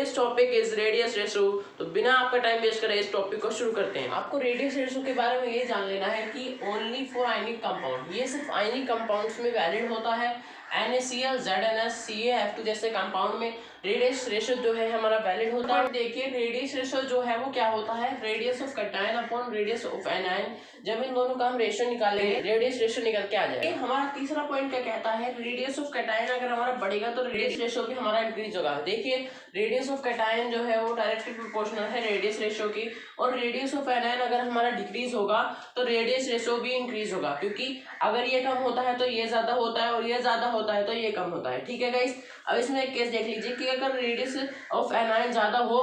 Today's topic is radius ratio. तो बिना आपका टाइम वेस्ट करे इस टॉपिक को शुरू करते हैं। आपको रेडियस रेशो के बारे में ये जान लेना है कि ओनली फॉर आयनिक कंपाउंड, ये सिर्फ आयनिक कंपाउंड्स में वैलिड होता है। NaCl, ZnS, CaF2 जैसे कंपाउंड में रेडियस रेशो जो है हमारा वैलिड होता है। देखिए रेडियस रेशो जो है वो क्या होता है, radius of cation upon radius of anion. जब इन दोनों का हम रेशो निकालेंगे रेडियस रेशो निकल के आ जाएगा। हमारा तीसरा पॉइंट क्या कहता है, रेडियस ऑफ कैटायन अगर हमारा बढ़ेगा तो रेडियस रेशो भी हमारा इंक्रीज होगा। देखिए रेडियस ऑफ कैटायन जो है वो डायरेक्टली प्रोपोर्शनल है रेडियस रेशो की, और रेडियस ऑफ एनायन अगर हमारा डिक्रीज होगा तो रेडियस रेशो भी इंक्रीज होगा, क्योंकि अगर ये कम होता है तो ये ज्यादा होता है और ये ज्यादा होता है तो ये कम होता है। ठीक है गाइस, अब इसमें एक केस देख लीजिए कि अगर रेडियस ऑफ एनायन ज्यादा हो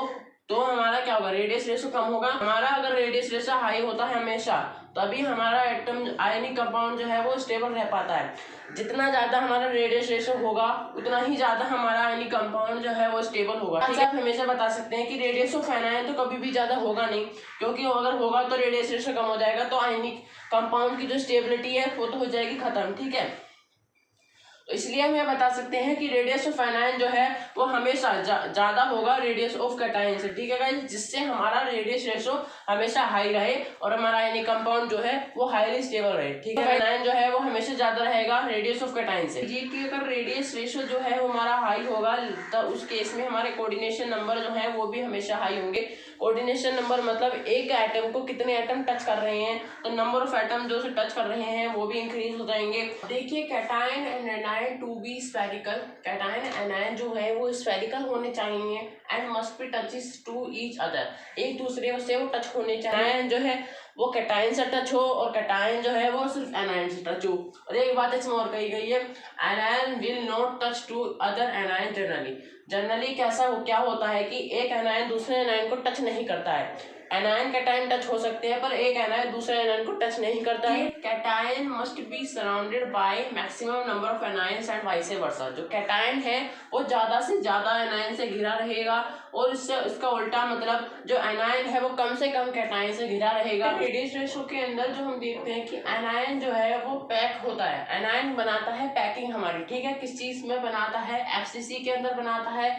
तो हमारा क्या होगा, रेडियस रेशो कम होगा। हमारा अगर रेडियस रेशो हाई होता है हमेशा, तभी हमारा एटम आयनिक कंपाउंड जो है वो स्टेबल रह पाता है। जितना ज्यादा हमारा रेडियस रेशो होगा उतना ही ज्यादा हमारा आयनिक कंपाउंड जो है वो स्टेबल होगा। ठीक है, आप हमेशा बता सकते हैं कि रेडियस ऑफ एनायन तो कभी भी ज्यादा होगा नहीं, क्योंकि अगर होगा तो रेडियस रेशो कम हो जाएगा तो आयनिक कंपाउंड की जो स्टेबिलिटी है वो तो हो जाएगी खत्म। ठीक है, तो इसलिए हम यह बता सकते हैं कि रेडियस ऑफ एनायन जो है वो हमेशा ज्यादा होगा रेडियस ऑफ कैटायन से। ठीक है गाइस, जिससे हमारा रेडियस रेशो हमेशा हाई रहे और हमारा आयनिक कंपाउंड जो है वो हाईली स्टेबल रहे। ठीक है, एनायन जो है वो हमेशा ज्यादा रहेगा रेडियस ऑफ कैटायन से। जी कि अगर रेडियस रेशो जो है वो हमारा हाई होगा तो उस केस में हमारे कोऑर्डिनेशन नंबर जो है वो भी हमेशा हाई होंगे। कोऑर्डिनेशन नंबर मतलब एक एटम को कितने एटम टच कर रहे हैं, तो नंबर ऑफ एटम जो टच कर रहे हैं वो भी इंक्रीज हो जाएंगे। देखिए cation and anion to be spherical, cation anion जो है वो स्फेरिकल होने चाहिए and must be touches to each other, एक दूसरे से वो टच होने चाहिए। एनायन जो है वो कैटायन से टच हो और कैटायन जो है वो सिर्फ एनायन से टच हो। और एक बात इसमें और कही गई है, anion will not touch to other anion generally. Generally क्या होता है कि एक एनायन दूसरे एनायन को टच नहीं करता है। एनायन कैटायन टच हो सकते हैं पर एक एनायन दूसरे एनायन को टच नहीं करता है। Cation must be surrounded by maximum number of anions and vice versa. जो कैटायन है वो ज्यादा से ज्यादा एनायन से घिरा रहेगा और इसका उल्टा मतलब जो एनायन है वो कम से कम कैटायन से घिरा रहेगा। रेडियस रेशो के अंदर जो हम देखते हैं कि एनायन जो है वो पैक होता है, एनायन बनाता है पैकिंग हमारी। ठीक है, किस चीज में बनाता है, FCC के अंदर बनाता है,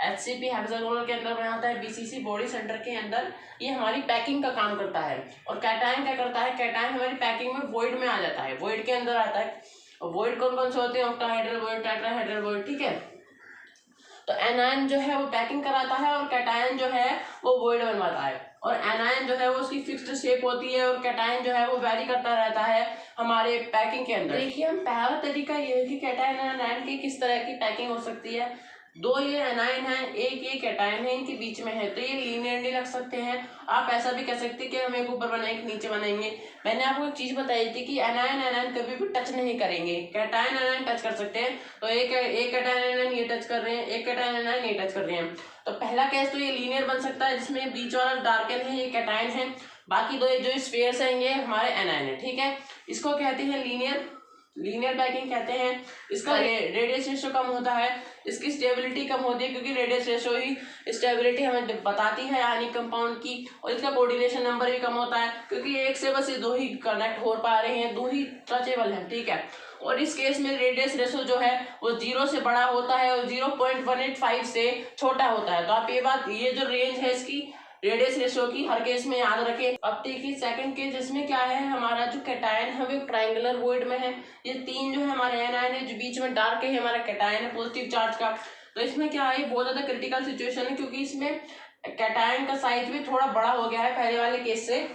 HCP हेक्सागोनल के अंदर बनाता है, BCC बॉडी सेंटर के अंदर ये हमारी पैकिंग का काम करता है। और कैटायन क्या करता है, कैटायन हमारी पैकिंग में वॉइड में आ जाता है, वॉइड के अंदर आता है। और वॉइड कौन कौन से होते हैं, ऑक्टाहेड्रल वॉइड, टेट्राहेड्रल वॉइड। ठीक है, तो एनायन जो है वो पैकिंग कराता है और कैटायन जो है वो वॉइड बनवाता है। और एनायन जो है वो उसकी फिक्स्ड शेप होती है और कैटायन जो है वो वैरी करता रहता है हमारे पैकिंग के अंदर। देखिए हम पहला तरीका ये है कि कैटायन और एनायन की किस तरह की पैकिंग हो सकती है। दो ये एनायन है, एक ये कैटायन है, इनके बीच में है तो ये लीनियरली रख सकते हैं। आप ऐसा भी कह सकते हैं कि हम एक ऊपर बनाएंगे एक नीचे बनाएंगे। मैंने आपको एक चीज बताई थी कि एनायन एनायन कभी भी टच नहीं करेंगे, कैटायन एनायन टच कर सकते हैं। तो एक कैटायन एनायन ये टच कर रहे हैं, एक कैटायन एनायन ये टच कर रहे हैं। तो पहला केस तो ये लीनियर बन सकता है जिसमें बीच वाला डार्कन है ये कैटायन है, बाकी दो जो स्फीयर्स हैं ये हमारे एनायन है। ठीक है, इसको कहते हैं लीनियर पैकिंग कहते हैं। इसका रेडियस रेशो कम होता है, इसकी स्टेबिलिटी कम होती है क्योंकि रेडियस रेशो ही स्टेबिलिटी हमें बताती है आयनिक कंपाउंड की। और इसका कोऑर्डिनेशन नंबर भी कम होता है क्योंकि एक से बस ये दो ही कनेक्ट हो पा रहे हैं, दो ही टचेबल हैं। ठीक है, और इस केस में रेडियस रेशो जो है वो 0 से बड़ा होता है और 0.185 से छोटा होता है। तो आप ये जो रेंज है इसकी रेडियस रेशो की हर केस में याद रखें। अब देखिए सेकंड केस, इसमें क्या है, हमारा जो कैटायन है वो ट्रायंगुलर वॉइड में है। ये तीन जो है हमारे एनायन है, जो बीच में डार्क है हमारा कैटायन है पॉजिटिव चार्ज का। तो इसमें क्या है, बहुत ज्यादा क्रिटिकल सिचुएशन है क्योंकि इसमें कैटायन का साइज भी थोड़ा बड़ा हो गया है पहले वाले केस से।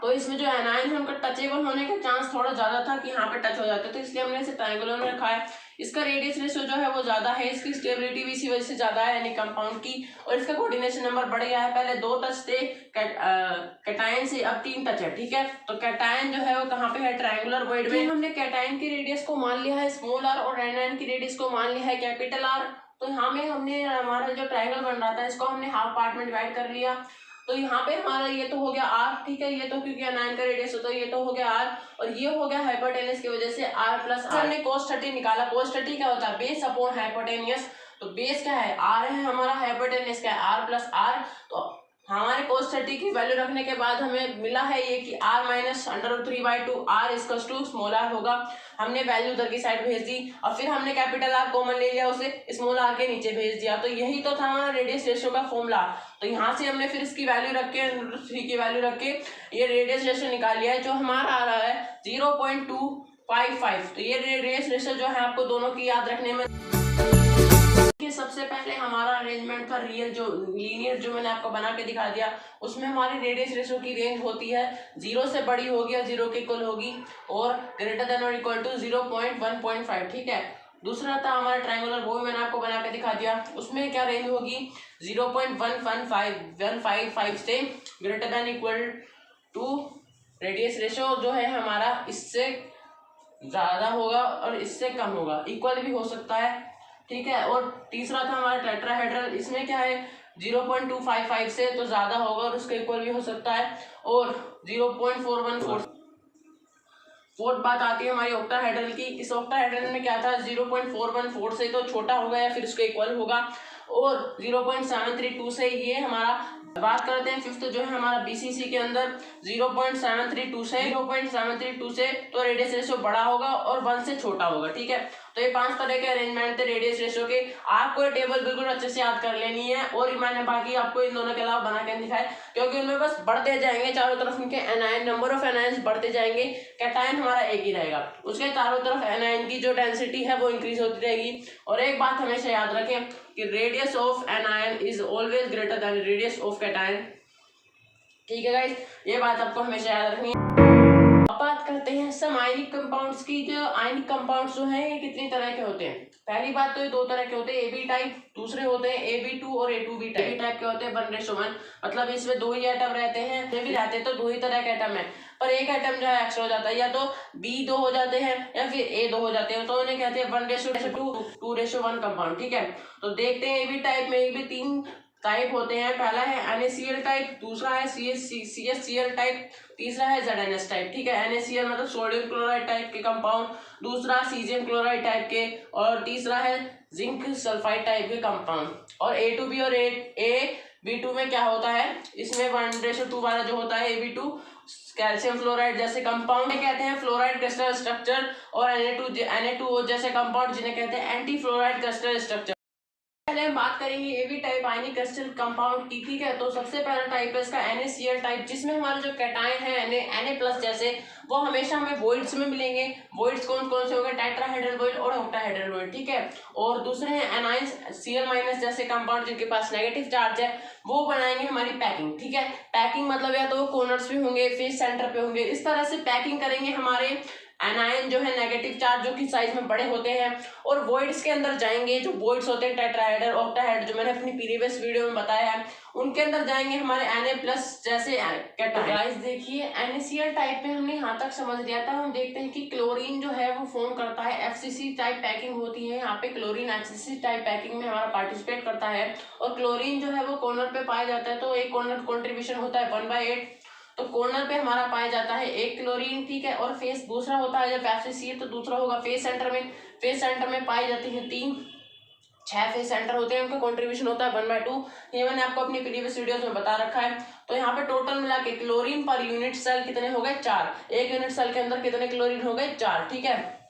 तो इसमें जो एनायन है उनका टचेबल होने का चांस थोड़ा ज्यादा था कि यहाँ पे टच हो जाते, तो इसलिए हमने इसे ट्रायंगुलर में रखा है। इसका रेडियस रेशो जो है वो ज्यादा है, इसकी स्टेबिलिटी भी इसी वजह से ज्यादा है यानी कंपाउंड की। और इसका कोऑर्डिनेशन नंबर बढ़ गया है, पहले 2 टच थे कैटायन से, अब 3 टच है। ठीक है, तो कैटायन जो है वो कहाँ पे है, ट्रायंगुलर वॉइड में। हमने कैटायन की रेडियस को मान लिया है स्मॉल r और एनायन की रेडियस को मान लिया है कैपिटल R। तो यहाँ में हमने हमारा जो ट्रायंगल बन रहा था इसको हमने हाफ पार्ट में डिवाइड कर लिया। तो यहाँ पे हमारा ये तो हो गया R। ठीक है, ये तो क्योंकि एनायन का रेडियस होता है ये तो हो गया R और ये हो गया हाइपोटेनस की वजह से R प्लस R। हमने cos 30 निकाला। cos 30 क्या होता है, बेस अपॉन हाइपोटेनियस। तो बेस क्या है, R है हमारा, हाइपोटेनस क्या है R प्लस R। तो हमारे cos 30 की वैल्यू रखने के बाद हमें मिला है ये कि r minus √3/2 r equals to small r होगा। हमने वैल्यू उधर की साइड भेज दी और फिर हमने कैपिटल R कॉमन ले लिया, उसे स्मॉल r के नीचे भेज दिया। तो यही तो था हमारा रेडियस रेशियो का फॉर्मूला। तो यहाँ से हमने फिर इसकी वैल्यू रख के √3 की वैल्यू रख के ये रेडियस रेशियो निकाल लिया है, जो हमारा आ रहा है 0.255। तो ये रेडियस रेशियो जो है आपको दोनों की याद रखने में। सबसे पहले हमारा अरेंजमेंट था रियल जो लीनियर जो मैंने आपको बना के दिखा दिया, उसमें हमारी रेडियस रेशियो की रेंज होती है 0 से बड़ी होगी और 0 के इक्वल होगी और ग्रेटर देन और इक्वल टू 0.1.5। ठीक है। दूसरा था हमारा ट्रायंगुलर, वो मैंने आपको बना के दिखा दिया, उसमें क्या रेंज होगी 0.155 से greater than equal to radius ratio जो है हमारा इससे ज़्यादा होगा और इससे कम होगा, इक्वल भी हो सकता है। ठीक है। और तीसरा था हमारा टेट्राहेड्रल, इसमें क्या है 0.255 से तो ज़्यादा होगा और उसके इक्वल भी हो सकता है और 0.414। फोर्थ बात आती है हमारी ऑक्टाहेड्रल की। इस ऑक्टाहेड्रल में क्या था 0.414 से तो छोटा होगा या फिर उसके इक्वल होगा और 0.732 से ये हमारा। बात करते हैं फिफ्थ जो है हमारा बीसीसी के अंदर 0.732 से तो रेडियस रेशियो बड़ा होगा और 1 से छोटा होगा। ठीक है। तो ये 5 तरह के अरेंजमेंट थे रेडियस रेशियो के। आपको ये टेबल बिल्कुल अच्छे से याद कर लेनी है और मैंने बाकी आपको इन दोनों के अलावा बना के दिखाए, क्योंकि उनमें बस बढ़ते जाएंगे चारों तरफ उनके एनायन, नंबर ऑफ एनायंस बढ़ते जाएंगे, कैटायन हमारा एक ही रहेगा, उसके चारों तरफ एनायन की जो डेंसिटी है वो इंक्रीज होती रहेगी। और एक बात हमेशा याद रखें कि radius of anion is always greater than radius of cation. ठीक है गाइस, ये बात आपको हमेशा याद रखनी है। अब बात करते हैं सम आयनिक कंपाउंड्स की। जो आयनिक कंपाउंड्स जो हैं ये कितनी तरह के होते हैं। पहली बात तो ये 2 तरह के होते हैं, AB टाइप, दूसरे होते हैं AB2 और A2B टाइप। AB टाइप के होते हैं 1:1, मतलब इसमें 2 ही एटम रहते हैं, ये भी रहते हैं तो 2 ही तरह के एटम है, पर एक एटम जो है एक्स्ट्रा हो जाता है, या तो B2 हो जाते हैं या फिर A2 हो जाते हैं, तो उन्हें कहते हैं 1:2, 2:1 कंपाउंड। ठीक है। तो देखते हैं AB टाइप में भी 3 टाइप होते हैं। पहला है NaCl टाइप, दूसरा है CsCl टाइप, तीसरा है ZnS टाइप। ठीक है। NaCl मतलब सोडियम क्लोराइड टाइप के कंपाउंड, दूसरा सीजियम क्लोराइड टाइप के और तीसरा है जिंक सल्फाइड टाइप के कंपाउंड। और A2B और AB2 में क्या होता है, इसमें 1:2 वाला जो होता है AB2 कैल्शियम फ्लोराइड जैसे कंपाउंड कहते हैं फ्लोराइड क्रिस्टल स्ट्रक्चर, और Na2O जैसे कंपाउंड जिन्हें कहते हैं एंटी फ्लोराइड क्रिस्टल स्ट्रक्चर। पहले हम बात करेंगे एबी टाइप आयनिक क्रिस्टल कंपाउंड की। ठीक है। तो सबसे पहला टाइप है इसका NaCl टाइप, जिसमें हमारे जो कैटायन है Na+ जैसे, वो हमेशा हमें वॉइड्स में मिलेंगे। वॉइड्स कौन कौन से होंगे, टेट्राहेड्रल वॉइड और ऑक्टाहेड्रल वॉइड। ठीक है। और दूसरे हैं एनायंस Cl- जैसे कंपाउंड जिनके पास नेगेटिव चार्ज है, वो बनाएंगे हमारी पैकिंग। ठीक है। पैकिंग मतलब या तो वो कॉर्नर्स पे होंगे, फेस सेंटर पे होंगे, इस तरह से पैकिंग करेंगे हमारे एनायन जो है नेगेटिव चार्ज जो कि साइज में बड़े होते हैं। और वॉइड्स के अंदर जाएंगे, जो वॉइड्स होते हैं टेट्राहेड्रल ऑक्टाहेड्रल जो मैंने अपनी प्रीवियस वीडियो में बताया है, उनके अंदर जाएंगे हमारे Na+ जैसे कैटायन। गाइस देखिए NaCl टाइप में हमने यहाँ तक समझ लिया था। हम देखते हैं कि क्लोरीन जो है वो फॉर्म करता है, FCC टाइप पैकिंग होती है यहाँ पे, क्लोरीन FCC टाइप पैकिंग में हमारा पार्टिसिपेट करता है। और क्लोरीन जो है वो कॉर्नर पे पाया जाता है, तो एक कॉर्नर कॉन्ट्रीब्यूशन होता है 1/8, तो कॉर्नर पे हमारा पाया जाता है एक क्लोरीन। ठीक है। और फेस दूसरा होता है जब FCC, तो दूसरा होगा फेस सेंटर में। फेस सेंटर में पाई जाती है 6 फेस सेंटर होते हैं, उनका कंट्रीब्यूशन होता है 1/2। ये मैंने आपको अपनी प्रीवियस वीडियोस में बता रखा है। तो यहाँ पे टोटल मिला के क्लोरीन पर यूनिट सेल कितने हो गए, 4। एक यूनिट सेल के अंदर कितने क्लोरीन हो गए, 4। ठीक है।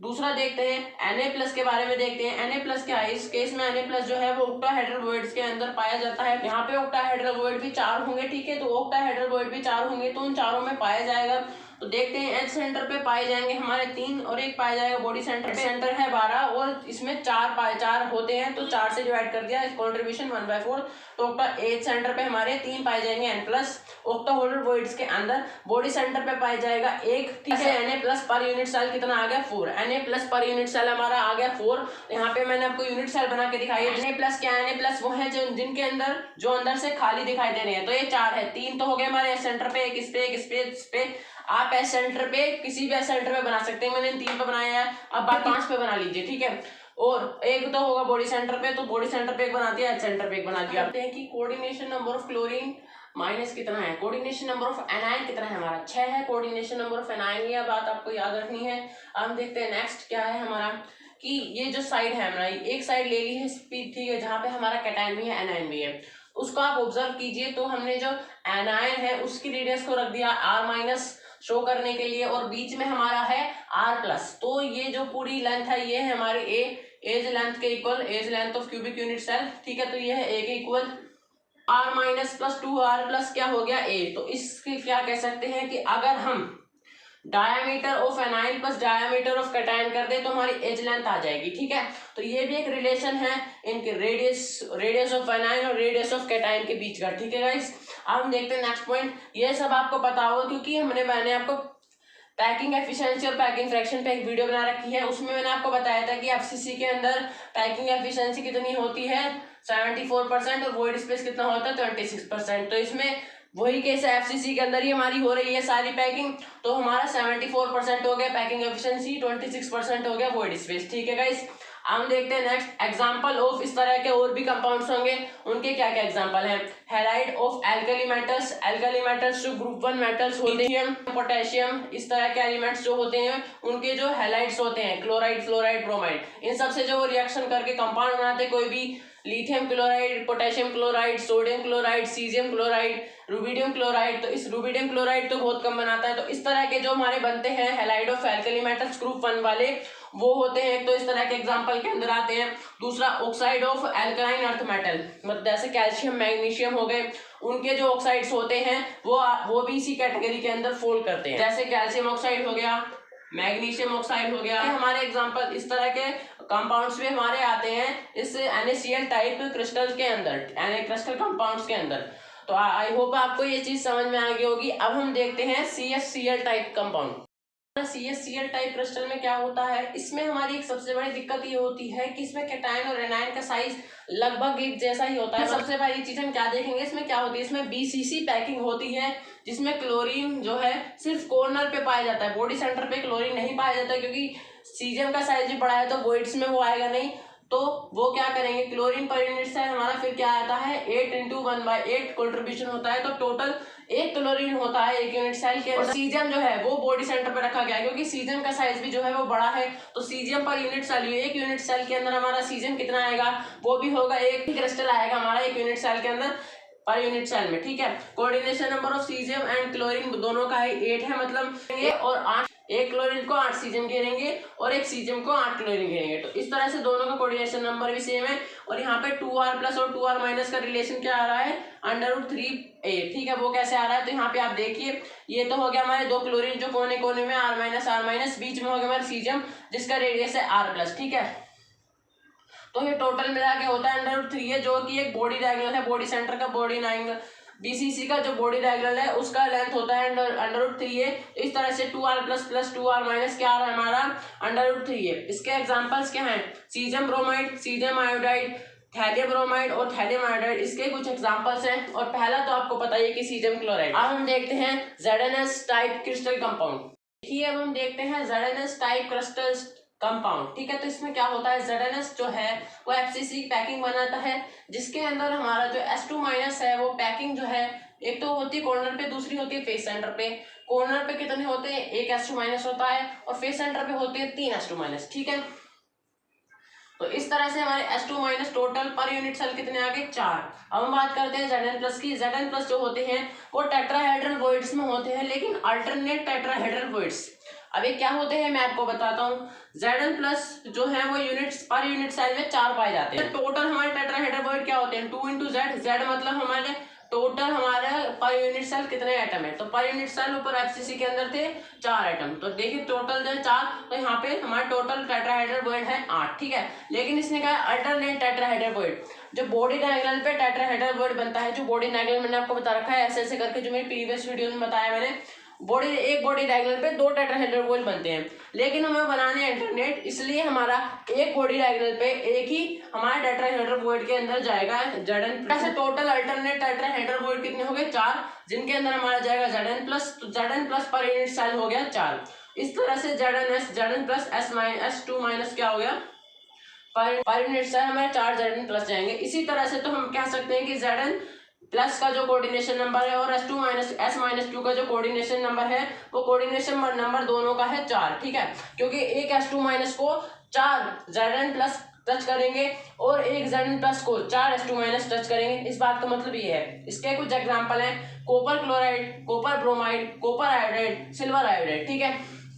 दूसरा देखते हैं Na+ के बारे में। देखते हैं Na+ क्या है। इस केस में Na+ जो है वो ऑक्टाहेड्रल वॉइड्स के अंदर पाया जाता है। यहाँ पे ऑक्टाहेड्रल वॉइड भी 4 होंगे। ठीक है। तो ऑक्टाहेड्रल वॉइड भी 4 होंगे, तो उन चारों में पाया जाएगा। तो देखते हैं एच सेंटर पे पाए जाएंगे हमारे 3 और एक पाया जाएगा बॉडी सेंटर पे। सेंटर है 12 और इसमें 4 होते हैं, तो 4 से डिवाइड कर दिया, कॉन्ट्रीब्यूशन 1/4। तो एच सेंटर पे हमारे 3 पाए जाएंगे N+। ऑक्टाहेड्रल वॉइड्स के अंदर बॉडी सेंटर पे पाया जाएगा 1। ठीक है। Na+ पर यूनिट सेल कितना आ गया, 4। Na+ पर यूनिट सेल हमारा आ गया 4। यहाँ पे मैंने आपको यूनिट सेल बना के दिखाई है। Na+ क्या है, Na+ वो है जिनके अंदर जो अंदर से खाली दिखाई दे रहे हैं, तो ये 4 है। 3 तो हो गए हमारे एच सेंटर पे, एक इस पे, एक इस पे, इस पे। आप एच सेंटर पे किसी भी एच सेंटर पे बना सकते हैं, मैंने 3 पे बनाया है, अब बाकी 5 पे बना लीजिए। ठीक है। और एक तो होगा बॉडी सेंटर पे, तो बॉडी सेंटर पे एक बना दिया, एच सेंटर पे एक बना दिया। देखते हैं कि coordination number of chlorine minus कितना है, कोऑर्डिनेशन नंबर ऑफ एनायन कितना है, हमारा 6 है कोऑर्डिनेशन नंबर ऑफ एनायन। ये बात आपको याद रखनी है। अब देखते हैं नेक्स्ट क्या है हमारा, कि ये जो साइड है हमारा, एक साइड ले ली है स्पीड। ठीक है। जहाँ पे हमारा कैटायन भी है एनायन भी है, उसको आप ऑब्जर्व कीजिए। तो हमने जो एनायन है उसकी रेडियस को रख दिया R- शो करने के लिए, और बीच में हमारा है R+। तो ये जो पूरी लेंथ है ये है हमारी एज लेंथ के equal, edge length of cubic unit cell, ठीक है। तो ये है A के इक्वल R-+2R+ क्या हो गया A। तो इसके क्या कह सकते हैं कि अगर हम diameter of anion plus diameter of cation कर दे तो हमारी एज लेंथ आ जाएगी, ठीक है। तो ये भी एक रिलेशन है इनके रेडियस ऑफ एनाइन और रेडियस ऑफ कैटायन के बीच का, ठीक है गाइस। अब हम देखते हैं नेक्स्ट पॉइंट। ये सब आपको पता होगा क्योंकि मैंने आपको पैकिंग एफिशिएंसी और पैकिंग फ्रैक्शन पे एक वीडियो बना रखी है, उसमें मैंने आपको बताया था कि एफसीसी के अंदर पैकिंग एफिशिएंसी कितनी होती है 74% और वॉइड स्पेस कितना होता है 26%। तो इसमें वही केस है, एफसीसी के अंदर ही हमारी हो रही है सारी पैकिंग। तो हमारा 74% हो गया पैकिंग एफिशिएंसी, 26% हो गया वॉइड स्पेस, ठीक है गाइस। हम देखते हैं नेक्स्ट एग्जांपल ऑफ इस तरह के और भी कंपाउंड्स होंगे, उनके क्या क्या एग्जांपल हैं। हैलाइड ऑफ एल्कली मेटल्स जो ग्रुप 1 मेटल्स होते हैं, पोटेशियम, इस तरह के एलिमेंट्स जो होते हैं उनके जो हैलाइड्स होते हैं, क्लोराइड, फ्लोराइड, ब्रोमाइड, इन सबसे जो रिएक्शन करके कंपाउंड बनाते हैं, कोई भी lithium chloride, potassium chloride, sodium chloride, caesium chloride, rubidium chloride. तो इस रुबिडियम क्लोराइड तो बहुत कम बनाता है। तो इस तरह के जो हमारे बनते हैं halide of alkali metals group 1 वाले, वो होते हैं। तो इस तरह के एग्जांपल के अंदर आते हैं। दूसरा oxide of alkaline earth metal, मतलब जैसे कैल्शियम, मैग्नीशियम हो गए, उनके जो ऑक्साइड्स होते हैं वो भी इसी कैटेगरी के अंदर फोल्ड करते हैं। जैसे कैल्शियम ऑक्साइड हो गया, मैग्नीशियम ऑक्साइड हो गया, हमारे एग्जांपल इस तरह के कंपाउंड्स में हमारे आते हैं इस NaCl टाइप क्रिस्टल के अंदर, क्रिस्टल कंपाउंड्स के अंदर। तो आई होप आपको ये चीज समझ में आ गई होगी। अब हम देखते हैं CaCl type compound. CaCl type crystal में क्या होता है, इसमें हमारी एक सबसे बड़ी दिक्कत ये होती है कि इसमें कैटायन और एनायन का साइज लगभग एक जैसा ही होता है। सबसे पहली चीज हम क्या देखेंगे, इसमें क्या होती है, इसमें BCC पैकिंग होती है, जिसमें क्लोरीन जो है सिर्फ कॉर्नर पे पाया जाता है, बॉडी सेंटर पे क्लोरीन नहीं पाया जाता, क्योंकि सीजियम का साइज भी बड़ा है तो वॉइड्स में वो आएगा नहीं। तो वो क्या करेंगे, क्लोरीन पर यूनिट साइज हमारा फिर क्या आता है 8 × 1/8 कंट्रीब्यूशन होता है। तो टोटल 1 क्लोरीन होता है 1 यूनिट सेल के अंदर। सीजियम जो है वो बॉडी सेंटर पे रखा गया है, क्योंकि सीजियम का साइज भी जो है वो बड़ा है। तो caesium per unit cell, 1 unit cell के अंदर हमारा सीजियम कितना आएगा, वो भी होगा 1 क्रिस्टल आएगा हमारा 1 यूनिट सेल के अंदर पर यूनिट सेल में, ठीक है। Coordination number of caesium and chlorine दोनों का ही 8 है, मतलब ये और 8, एक क्लोरीन को 8 सीजियम घेरेंगे और एक सीजियम को 8 क्लोरीन घेरेंगे। तो इस तरह से दोनों का कोऑर्डिनेशन नंबर भी सेम है। और यहाँ पे 2R+ और 2R- का रिलेशन क्या आ रहा है √3a, ठीक है। वो कैसे आ रहा है, तो यहाँ पे आप देखिए, ये तो हो गया हमारे 2 क्लोरीन जो कोने कोने में R-, बीच में हो गया हमारा सीजियम जिसका रेडियस है R+, ठीक है। तो ये टोटल मिला के होता है √3 है, जो कि एक बॉडी डायगोनल है, बॉडी सेंटर का बॉडी डायगोनल, BCC का जो बॉडी डायगोनल है उसका लेंथ होता है √3 है। इस तरह से 2R+ + 2R- क्या आ रहा है हमारा √3 है। इसके एग्जांपल्स क्या हैं, caesium bromide, caesium iodide, thallium bromide और थैलियम आयोडाइड, इसके कुछ एग्जांपल्स हैं। और पहला तो आपको पता ही है कि सीजियम क्लोराइड। अब हम देखते हैं ZnS टाइप क्रिस्टल कंपाउंड। देखिए अब हम देखते हैं ZnS टाइप क्रिस्टल कंपाउंड, ठीक है। तो इसमें क्या होता है, ZnS जो है वो FCC की पैकिंग बनाता है, जिसके अंदर हमारा जो S2- है वो पैकिंग जो है एक तो होती है कॉर्नर पे, दूसरी होती है फेस सेंटर पे। कॉर्नर पे कितने होते हैं, 1 S2- होता है, और फेस सेंटर पे होते हैं 3 S2-, ठीक है। तो इस तरह से हमारे S2- total per unit cell कितने आ गए 4। अब हम बात करते हैं Zn+ की। Zn+ जो होते हैं वो टेट्राहेड्रल वॉइड्स में होते हैं, लेकिन अल्टरनेट टेट्राहेड्रल वॉइड्स। अब ये क्या होते हैं मैं आपको बताता हूँ। Zn+ जो है वो यूनिट्स पर यूनिट सेल में 4 पाए जाते हैं। टोटल हमारे टेट्राहेड्रल वॉइड क्या होते हैं 2 × Z। Z मतलब हमारे टोटल हमारे पर यूनिट सेल कितने एटम है, तो पर यूनिट सेल ऊपर FCC के अंदर थे 4 एटम। तो देखिए टोटल जो है 4, तो यहाँ पे हमारा टोटल टेट्राहेड्रल वॉइड है 8, ठीक है। लेकिन इसने कहा अल्टरनेट टेट्राहेड्रल वॉइड, जो बॉडी डायगोनल पे टेट्राहेड्रल वॉइड बनता है, जो बॉडी डायगोनल मैंने आपको बता रखा है ऐसे ऐसे करके, जो मेरी प्रीवियस वीडियो में बताया मैंने, एक बॉडी डायगोनल पे 2 टेट्राहेड्रल वॉइड बनते हैं। लेकिन हमें बनाने हैं अल्टरनेट, इसलिए हमारा एक बॉडी डायगोनल पे एक ही हमारा टेट्राहेड्रल वॉइड के अंदर जाएगा Zn+। ऐसे टोटल अल्टरनेट टेट्राहेड्रल वॉइड कितने हो गए 4, जिनके अंदर हमारा जाएगा Zn+। तो Zn+ पर यूनिट सेल हो गया 4। इस तरह से Zn+ S2- क्या हो गया पर यूनिट सेल हमारे 4 Zn+ जाएंगे। इसी तरह से तो हम कह सकते हैं कि Zn+ का जो कोऑर्डिनेशन नंबर है और S2- का जो कोऑर्डिनेशन नंबर है वो कोऑर्डिनेशन नंबर दोनों का है 4, ठीक है। क्योंकि एक S2- को 4 Zn+ टच करेंगे और एक Zn+ को 4s2- टच करेंगे। इस बात का मतलब ये है, इसके कुछ एग्जांपल हैं copper chloride, copper bromide, copper iodide, silver iodide. ठीक है,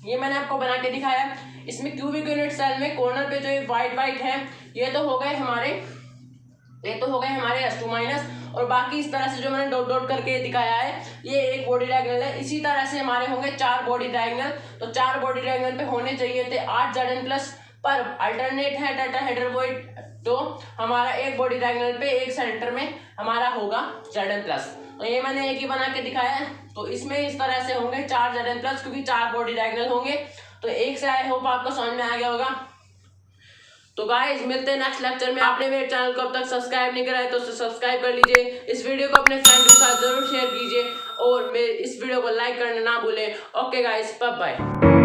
ये मैंने आपको बना के दिखाया। इसमें क्यूबिक यूनिट सेल में कॉर्नर पे जो ये वाइट है ये तो हो गए हमारे S2- और बाकी इस तरह से जो मैंने डॉट डॉट करके दिखाया है ये एक बॉडी डायगोनल है। इसी तरह से हमारे होंगे 4 बॉडी डायगोनल, तो 4 बॉडी डायगोनल पे होने चाहिए थे 8 Zn+ पर अल्टरनेट है टेट्राहेड्रल, तो हमारा एक बॉडी डायगोनल पे एक सेंटर में हमारा होगा Zn+। तो ये मैंने एक ही बना के दिखाया है। तो इसमें इस तरह से होंगे 4 Zn+ क्योंकि 4 बॉडी डायगोनल होंगे। तो एक से आई होप आपको समझ में आ गया होगा। तो गाइस मिलते हैं नेक्स्ट लेक्चर में। आपने मेरे चैनल को अब तक सब्सक्राइब नहीं करा है तो उसे सब्सक्राइब कर लीजिए। इस वीडियो को अपने फ्रेंड के साथ जरूर शेयर कीजिए और मेरे इस वीडियो को लाइक करना ना भूलें। Okay guys, bye bye.